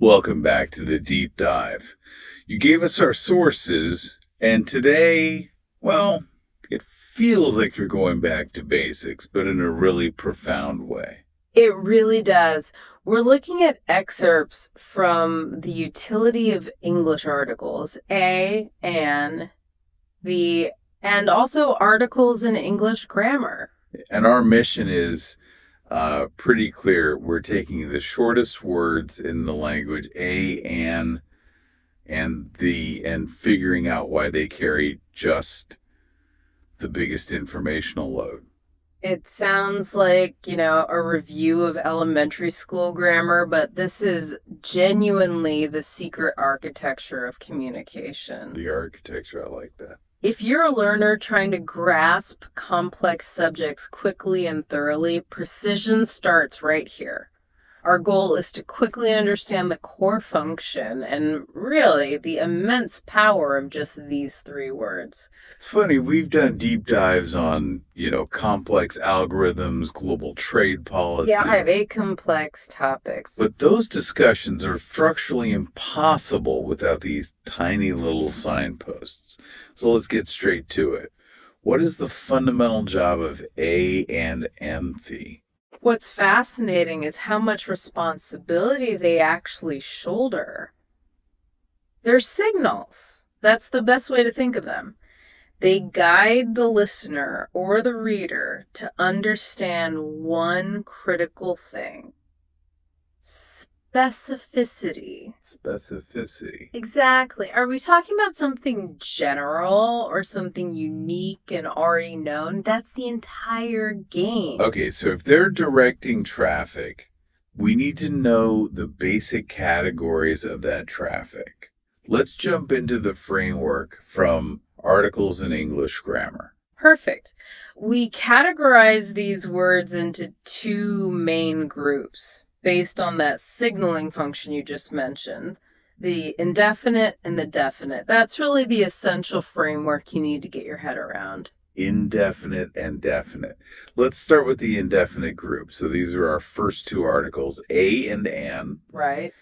Welcome back to the deep dive. You gave us our sources, and today, well, it feels like you're going back to basics, but in a really profound way. It really does. We're looking at excerpts from the utility of English articles, A, an, the, and also articles in English grammar. And our mission is pretty clear. We're taking the shortest words in the language, a, an, and the, and figuring out why they carry just the biggest informational load. It sounds like, a review of elementary school grammar, but this is genuinely the secret architecture of communication. The architecture, I like that. If you're a learner trying to grasp complex subjects quickly and thoroughly, precision starts right here. Our goal is to quickly understand the core function and really the immense power of just these three words. It's funny, we've done deep dives on, complex algorithms, global trade policy. Yeah, I have 8 complex topics. But those discussions are structurally impossible without these tiny little signposts. So let's get straight to it. What is the fundamental job of A and empathy? What's fascinating is how much responsibility they actually shoulder. They're signals. That's the best way to think of them. They guide the listener or the reader to understand one critical thing. Specificity. Specificity. Exactly. Are we talking about something general or something unique and already known? That's the entire game. Okay, so if they're directing traffic, we need to know the basic categories of that traffic. Let's jump into the framework from articles in English grammar. Perfect. We categorize these words into 2 main groups based on that signaling function you just mentioned, the indefinite and the definite. That's really the essential framework you need to get your head around. Indefinite and definite. Let's start with the indefinite group. So these are our first 2 articles, a and an. Right.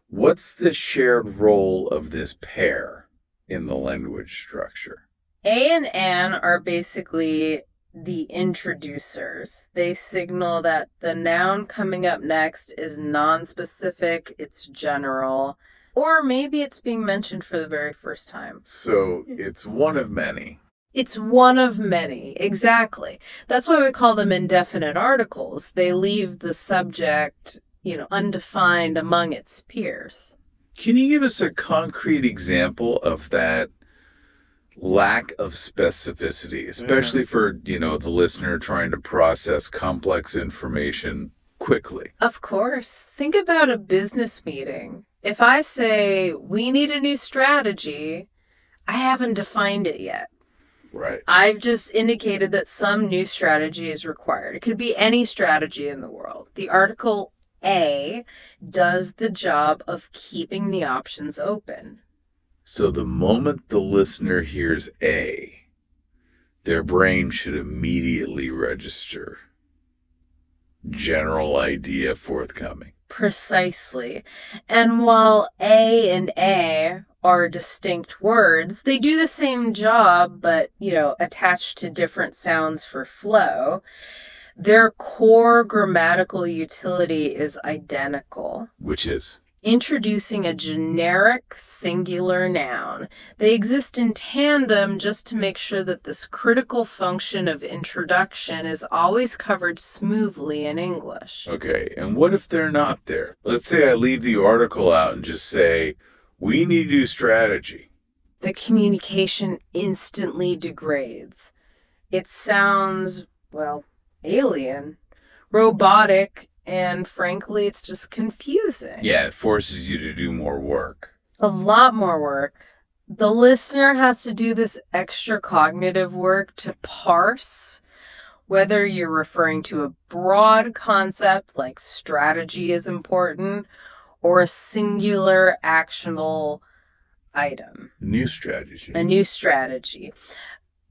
What's the shared role of this pair in the language structure? A and an are basically the introducers. They signal that the noun coming up next is non-specific, it's general, or maybe it's being mentioned for the very first time. So it's one of many. It's one of many, exactly. That's why we call them indefinite articles. They leave the subject, undefined among its peers. Can you give us a concrete example of that lack of specificity, especially for, the listener trying to process complex information quickly? Of course. Think about a business meeting. If I say, we need a new strategy, I haven't defined it yet. Right. I've just indicated that some new strategy is required. It could be any strategy in the world. The article A does the job of keeping the options open. So the moment the listener hears A, their brain should immediately register general idea forthcoming. Precisely. And while A and A are distinct words, they do the same job, but, attached to different sounds for flow. Their core grammatical utility is identical. Which is? Introducing a generic singular noun. They exist in tandem just to make sure that this critical function of introduction is always covered smoothly in English. Okay, and what if they're not there? Let's say I leave the article out and just say, we need new strategy. The communication instantly degrades. It sounds, alien, robotic, and frankly, it's just confusing. Yeah, it forces you to do more work. A lot more work. The listener has to do this extra cognitive work to parse whether you're referring to a broad concept like strategy is important or a singular actionable item. A new strategy.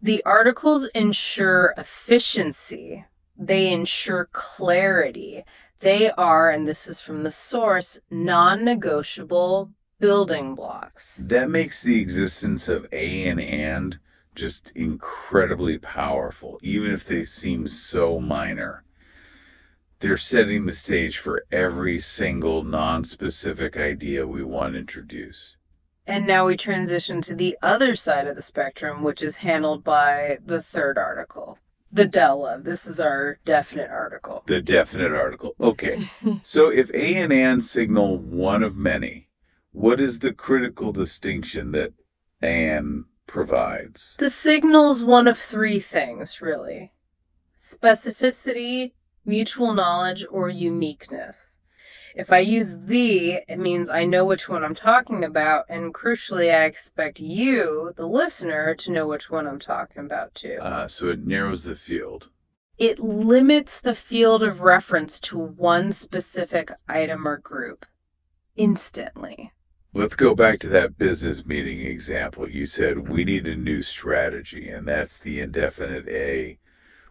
The articles ensure efficiency. They ensure clarity. They are, and this is from the source, non-negotiable building blocks. That makes the existence of a and just incredibly powerful, even if they seem so minor. They're setting the stage for every single non-specific idea we want to introduce. And now we transition to the other side of the spectrum, which is handled by the third article, the del-of. This is our definite article. The definite article. Okay. So if a and signal one of many, what is the critical distinction that and provides? The signal's one of three things, really: specificity, mutual knowledge, or uniqueness. If I use the, it means I know which one I'm talking about, and crucially, I expect you, the listener, to know which one I'm talking about too. So it narrows the field. It limits the field of reference to one specific item or group instantly. Let's go back to that business meeting example. You said we need a new strategy, and that's the indefinite a.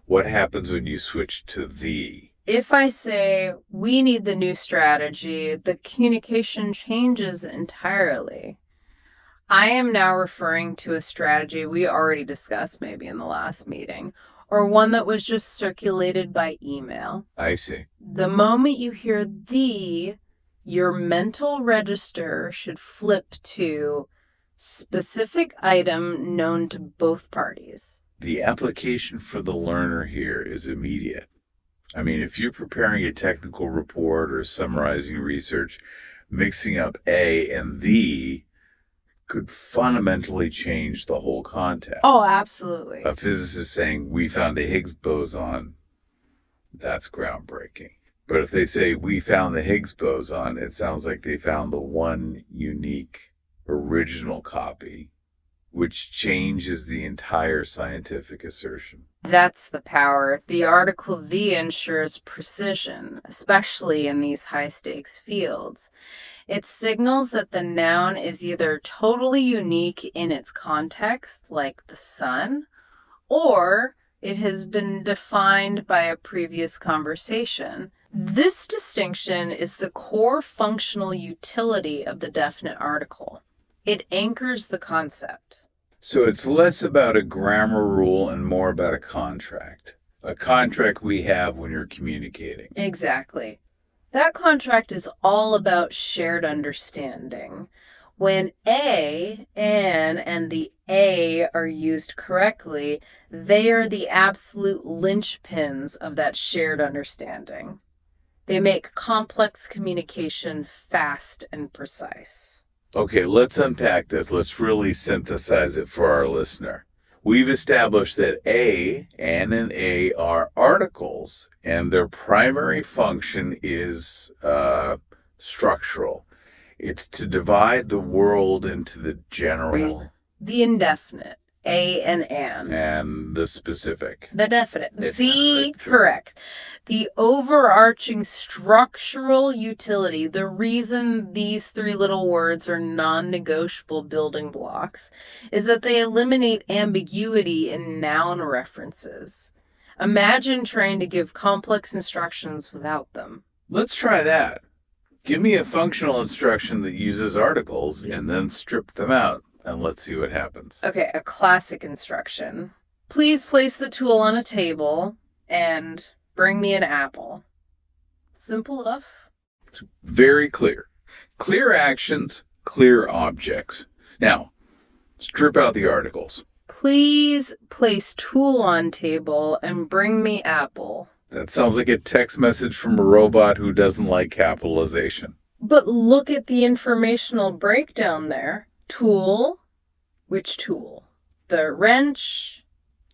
What happens when you switch to the? If I say we need the new strategy, the communication changes entirely. I am now referring to a strategy we already discussed maybe in the last meeting, or one that was just circulated by email. I see. The moment you hear the, your mental register should flip to specific item known to both parties. The application for the learner here is immediate. I mean, if you're preparing a technical report or summarizing research, mixing up a and the could fundamentally change the whole context. Oh, absolutely. A physicist saying, we found a Higgs boson, that's groundbreaking. But if they say, we found the Higgs boson, it sounds like they found the one unique original copy, which changes the entire scientific assertion. That's the power. The article the ensures precision, especially in these high-stakes fields. It signals that the noun is either totally unique in its context, like the sun, or it has been defined by a previous conversation. This distinction is the core functional utility of the definite article. It anchors the concept. So it's less about a grammar rule and more about a contract. A contract we have when you're communicating. Exactly. That contract is all about shared understanding. When a, an, and the a are used correctly, they are the absolute linchpins of that shared understanding. They make complex communication fast and precise. Okay, let's unpack this. Let's really synthesize it for our listener. We've established that a, an, and a are articles, and their primary function is structural. It's to divide the world into the general, the indefinite, a and an, and the specific, the definite, the correct. The overarching structural utility, the reason these three little words are non-negotiable building blocks, is that they eliminate ambiguity in noun references. Imagine trying to give complex instructions without them. Let's try that. Give me a functional instruction that uses articles and then strip them out, and let's see what happens. Okay, a classic instruction. Please place the tool on a table and bring me an apple. Simple enough. It's very clear. Clear actions, clear objects. Now, strip out the articles. Please place tool on table and bring me apple. That sounds like a text message from a robot who doesn't like capitalization. But look at the informational breakdown there. Tool. Which tool? The wrench,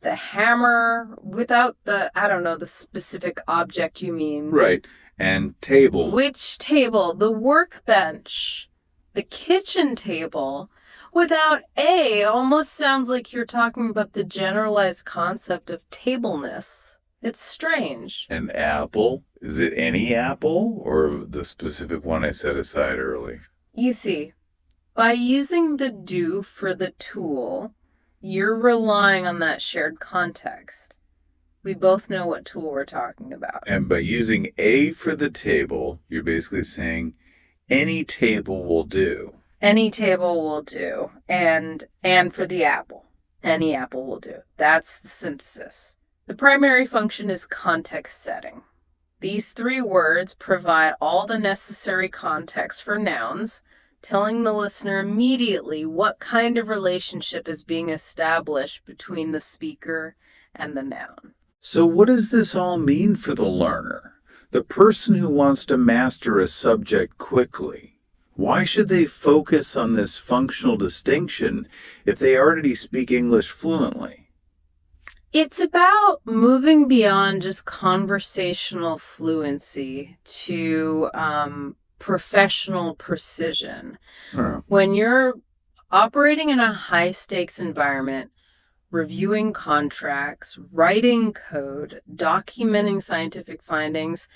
the hammer, without the, the specific object you mean. Right. And table. Which table? The workbench. The kitchen table. Without a almost sounds like you're talking about the generalized concept of tableness. It's strange. An apple? Is it any apple or the specific one I set aside early? You see, by using the do for the tool, you're relying on that shared context. We both know what tool we're talking about. And by using A for the table, you're basically saying any table will do. Any table will do. And for the apple. Any apple will do. That's the synthesis. The primary function is context setting. These three words provide all the necessary context for nouns, telling the listener immediately what kind of relationship is being established between the speaker and the noun. So what does this all mean for the learner, the person who wants to master a subject quickly? Why should they focus on this functional distinction if they already speak English fluently? It's about moving beyond just conversational fluency to professional precision. When you're operating in a high-stakes environment, reviewing contracts, writing code, documenting scientific findings,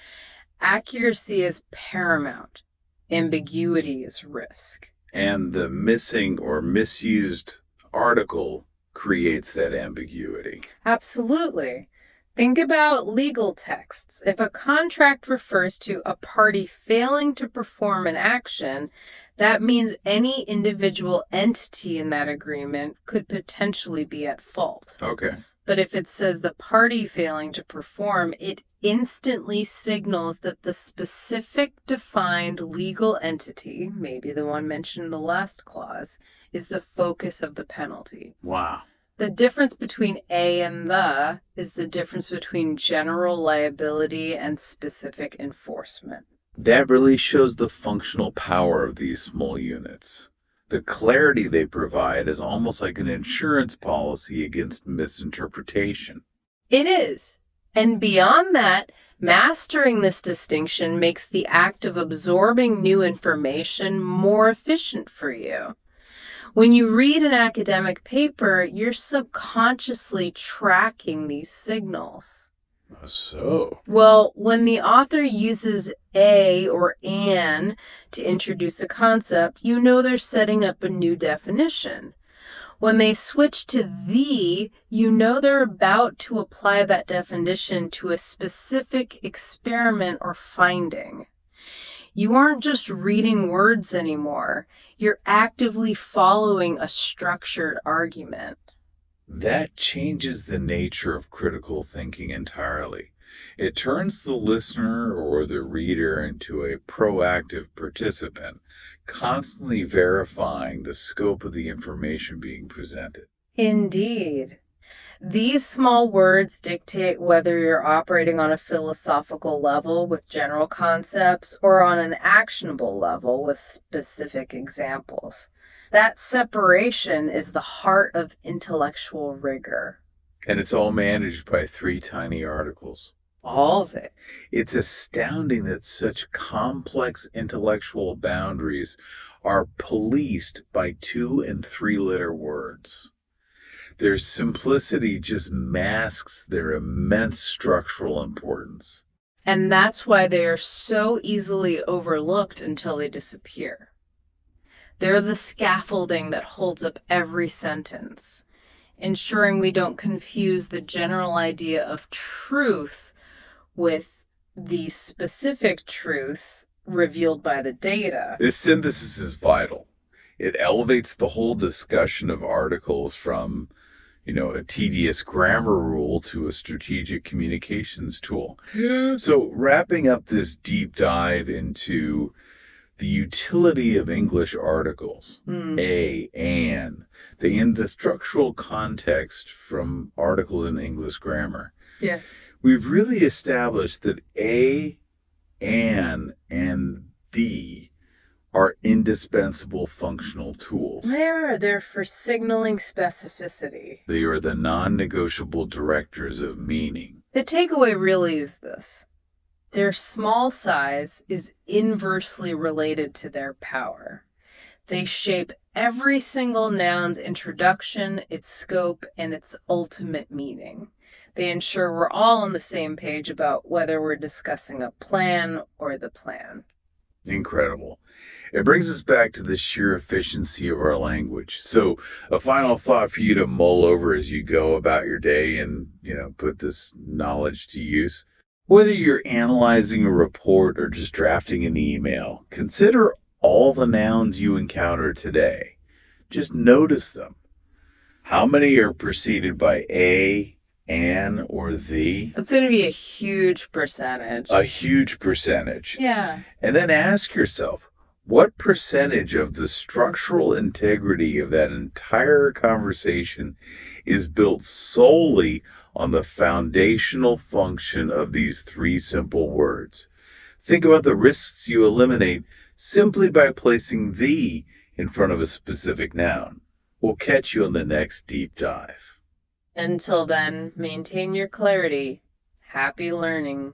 accuracy is paramount. Ambiguity is risk. And the missing or misused article creates that ambiguity. Absolutely. Think about legal texts. If a contract refers to a party failing to perform an action, that means any individual entity in that agreement could potentially be at fault. Okay. But if it says the party failing to perform, it instantly signals that the specific defined legal entity, maybe the one mentioned in the last clause, is the focus of the penalty. Wow. The difference between a and the is the difference between general liability and specific enforcement. That really shows the functional power of these small units. The clarity they provide is almost like an insurance policy against misinterpretation. It is. And beyond that, mastering this distinction makes the act of absorbing new information more efficient for you. When you read an academic paper, you're subconsciously tracking these signals. So? Well, when the author uses a or an to introduce a concept, you know they're setting up a new definition. When they switch to the, you know they're about to apply that definition to a specific experiment or finding. You aren't just reading words anymore. You're actively following a structured argument. That changes the nature of critical thinking entirely. It turns the listener or the reader into a proactive participant, constantly verifying the scope of the information being presented. Indeed. These small words dictate whether you're operating on a philosophical level with general concepts or on an actionable level with specific examples. That separation is the heart of intellectual rigor. And it's all managed by 3 tiny articles. All of it. It's astounding that such complex intellectual boundaries are policed by 2 and 3 letter words. Their simplicity just masks their immense structural importance. And that's why they are so easily overlooked until they disappear. They're the scaffolding that holds up every sentence, ensuring we don't confuse the general idea of truth with the specific truth revealed by the data. This synthesis is vital. It elevates the whole discussion of articles from a tedious grammar rule to a strategic communications tool. Yeah. So wrapping up this deep dive into the utility of English articles, a, an, in the structural context from articles in English grammar. Yeah. We've really established that a, an, and the are indispensable functional tools. They're for signaling specificity. They are the non-negotiable directors of meaning. The takeaway really is this. Their small size is inversely related to their power. They shape every single noun's introduction, its scope, and its ultimate meaning. They ensure we're all on the same page about whether we're discussing a plan or the plan. Incredible. It brings us back to the sheer efficiency of our language. So, a final thought for you to mull over as you go about your day and, put this knowledge to use. Whether you're analyzing a report or just drafting an email, consider all the nouns you encounter today. Just notice them. How many are preceded by a, an, or the? It's going to be a huge percentage. A huge percentage. Yeah. And then ask yourself, what percentage of the structural integrity of that entire conversation is built solely on the foundational function of these three simple words? Think about the risks you eliminate simply by placing the in front of a specific noun. We'll catch you on the next deep dive. Until then, maintain your clarity. Happy learning.